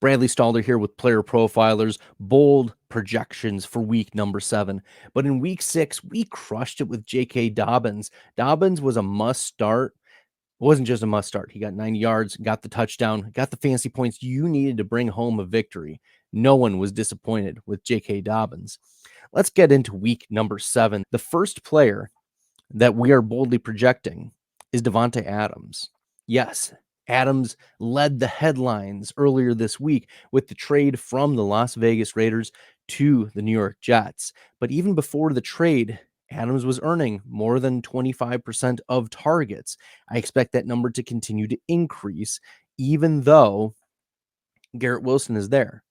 Bradley Stalder here with Player Profilers, bold projections for week number 7. But in week 6, we crushed it with J.K. Dobbins. Dobbins was a must start. It wasn't just a must start. He got 90 yards, got the touchdown, got the fantasy points you needed to bring home a victory. No one was disappointed with J.K. Dobbins. Let's get into week number 7. The first player that we are boldly projecting is Davante Adams. Yes, Adams led the headlines earlier this week with the trade from the Las Vegas Raiders to the New York Jets. But even before the trade, Adams was earning more than 25% of targets. I expect that number to continue to increase, even though Garrett Wilson is there.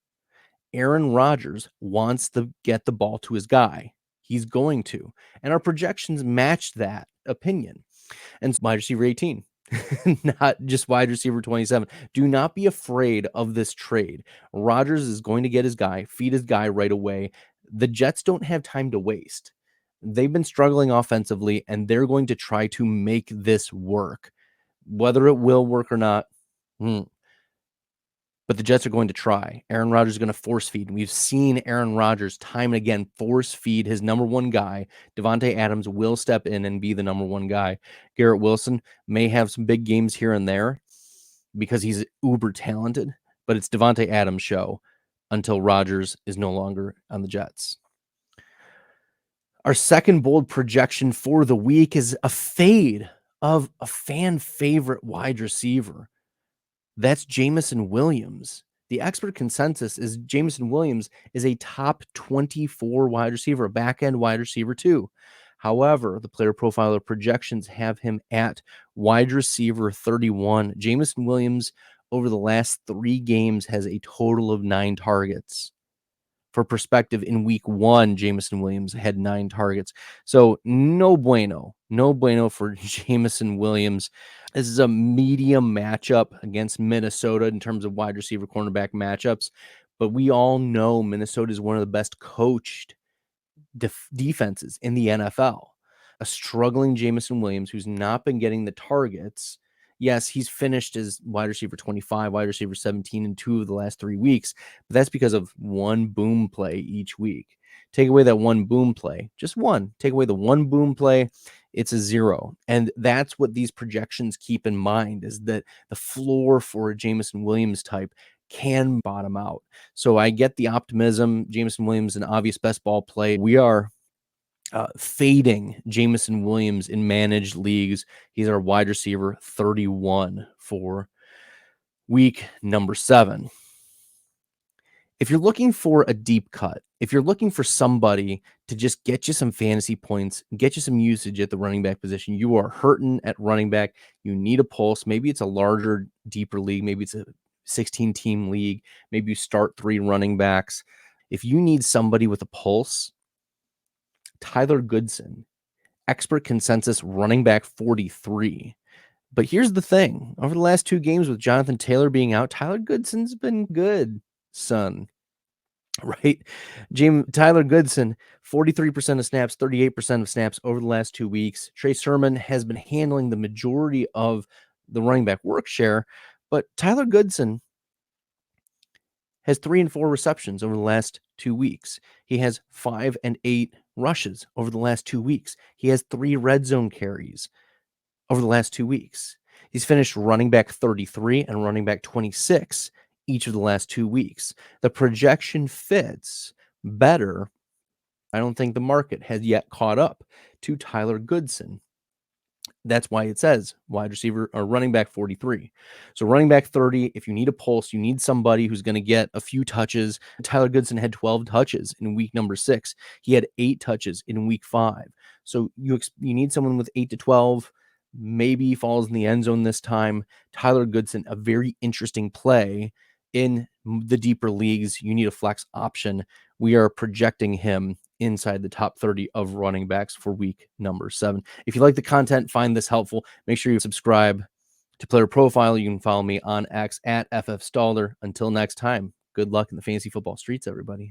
Aaron Rodgers wants to get the ball to his guy. He's going to. And our projections match that opinion. And wide receiver 18, not just wide receiver 27. Do not be afraid of this trade. Rodgers is going to get his guy, feed his guy right away. The Jets don't have time to waste. They've been struggling offensively, and they're going to try to make this work. Whether it will work or not, but the Jets are going to try. Aaron Rodgers is going to force feed. And we've seen Aaron Rodgers time and again force feed his number one guy. Davante Adams will step in and be the number one guy. Garrett Wilson may have some big games here and there because he's uber talented, but it's Davante Adams' show until Rodgers is no longer on the Jets. Our second bold projection for the week is a fade of a fan favorite wide receiver. That's Jameson Williams. The expert consensus is Jameson Williams is a top 24 wide receiver, a back-end wide receiver too. However, the Player Profiler projections have him at wide receiver 31. Jameson Williams, over the last 3 games, has a total of 9 targets. For perspective, in week 1, Jameson Williams had 9 targets. So no bueno for Jameson Williams. This is a medium matchup against Minnesota in terms of wide receiver cornerback matchups. But we all know Minnesota is one of the best coached defenses in the NFL. A struggling Jameson Williams who's not been getting the targets. Yes, he's finished as wide receiver 25, wide receiver 17 in 2 of the last 3 weeks, but that's because of one boom play each week. Take away that one boom play, just one. Take away the one boom play, it's a 0. And that's what these projections keep in mind, is that the floor for a Jameson Williams type can bottom out. So I get the optimism. Jameson Williams, an obvious best ball play. We are fading Jameson Williams in managed leagues. He's our wide receiver 31 for week number 7. If you're looking for a deep cut, if you're looking for somebody to just get you some fantasy points, get you some usage at the running back position, you are hurting at running back, you need a pulse. Maybe it's a larger, deeper league. Maybe it's a 16-team league. Maybe you start 3 running backs. If you need somebody with a pulse, Tyler Goodson, expert consensus running back 43. But here's the thing. Over the last 2 games with Jonathan Taylor being out, Tyler Goodson's been good, son. Right? Tyler Goodson, 43% of snaps, 38% of snaps over the last 2 weeks. Trey Sermon has been handling the majority of the running back work share, but Tyler Goodson has 3 and 4 receptions over the last 2 weeks. He has 5 and 8 rushes over the last 2 weeks. He has 3 red zone carries over the last 2 weeks. He's finished running back 33 and running back 26 each of the last 2 weeks. The projection fits better. I don't think the market has yet caught up to Tyler Goodson. That's why it says wide receiver or running back 43. So running back 30, if you need a pulse, you need somebody who's going to get a few touches. Tyler Goodson had 12 touches in week number 6. He had 8 touches in week 5. So you need someone with 8 to 12. Maybe he falls in the end zone this time. Tyler Goodson, a very interesting play in the deeper leagues. You need a flex option. We are projecting him inside the top 30 of running backs for week number 7. If you like the content, find this helpful, make sure you subscribe to Player Profile. You can follow me on X at FFStalder. Until next time, good luck in the fantasy football streets, everybody.